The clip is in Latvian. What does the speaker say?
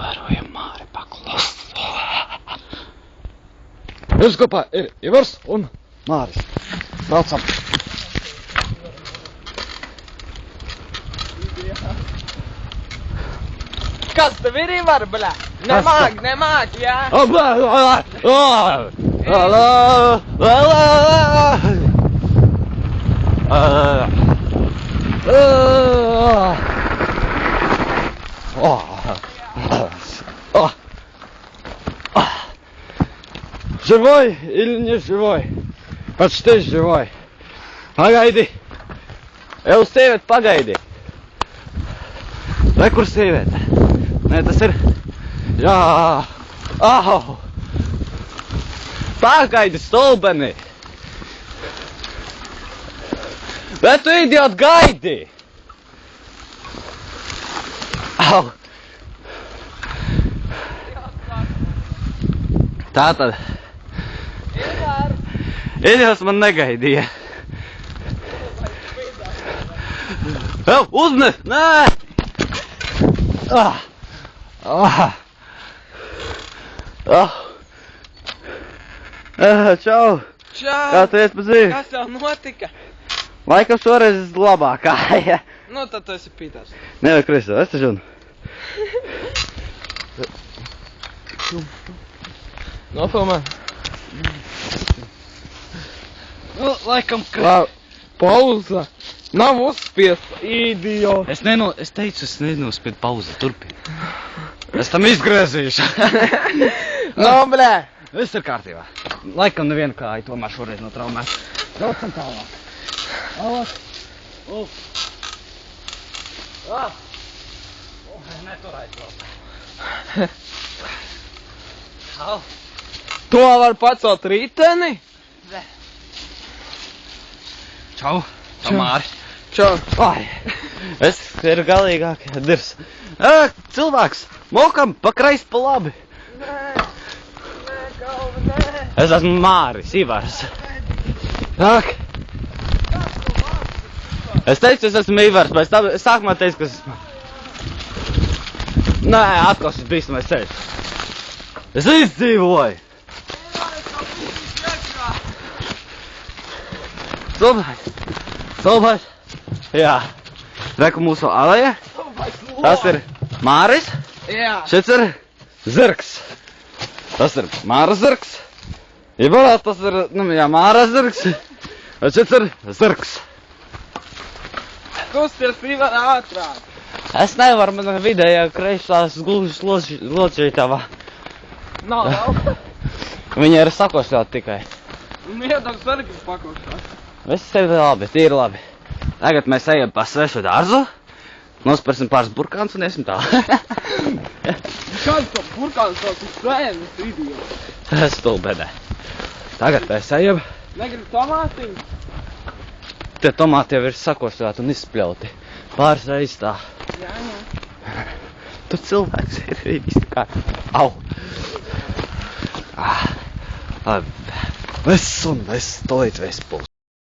Novērojam Māri paklusu. Jūs kopā ir Ivars un Māris. Braucam. Kas tev ir, Ivar, bļā? Nemāk, jā? Живой или не живой? Почти живой. Pagaidi. Uz sievieti pagaidi. Vai kur sieviete? Nē, tas ir... Jā. Au. Pagaidi, stulbeni. Bet tu idiot gaidi. Au. Tātad. Idios man negaidīja. Uznes! Nē! Čau! Kā tu ies pa dzīvi? Kas tev notika? Laikam šoreiz labākā, ja. Nu, tad tu esi Pīters. Nē, Kristo, es taču. Nofilmē. Nu, laikam, ka... Pauza. Nav uzspiesta, idiot. Es teicu, es nenospiedu pauzi, turpini. Es tam izgriezīšu. No, blē. Viss ir kārtībā. Laikam neviena kāja tomēr šoreiz notraumēs. Braucam tālāk. Tālāk. Neturēt vēl. To var pacelt rīteni? Čau. Čau, Māri. Čau. Ai, es ir galīgāk dirs. Cilvēks, mokam pa kreisi pa labi. Nē, galva, nē. Es esmu Māris, Ivars. Nāk. Es teicu, es esmu Ivars, bet es sākumā teicu, ka es esmu... Nē, atkal šis bīstamais ceļš. Es izdzīvoju. Stulbais. Jā. Reku mūsu aleja. Tas ir Māris. Jā. Šits ir zirgs. Tas ir Māra zirgs. Ibarā tas ir, Māra zirgs. Un šits ir zirgs. Kusties Ivar ātrāk. Es nevaru, man vidējā kreisās gluži ločītavā. Nav. Viņa ir sakošļāt tikai. Un iedams arī pakošās. Viss tev labi, tīri labi. Tagad mēs ejam pa svešu dārzu, nospersim pāris burkāns un iesim tā. Kāds to burkāns sauc uz sēnes, idiot? Es stulbedē. Tagad mēs ejam. Negribu tomātiņu? Tie tomāti jau ir sakošļāti un izspļauti. Pāris reizes tā. Jā. Tur cilvēks ir viss kā... Au! Viss un viss, tolīt viss puls.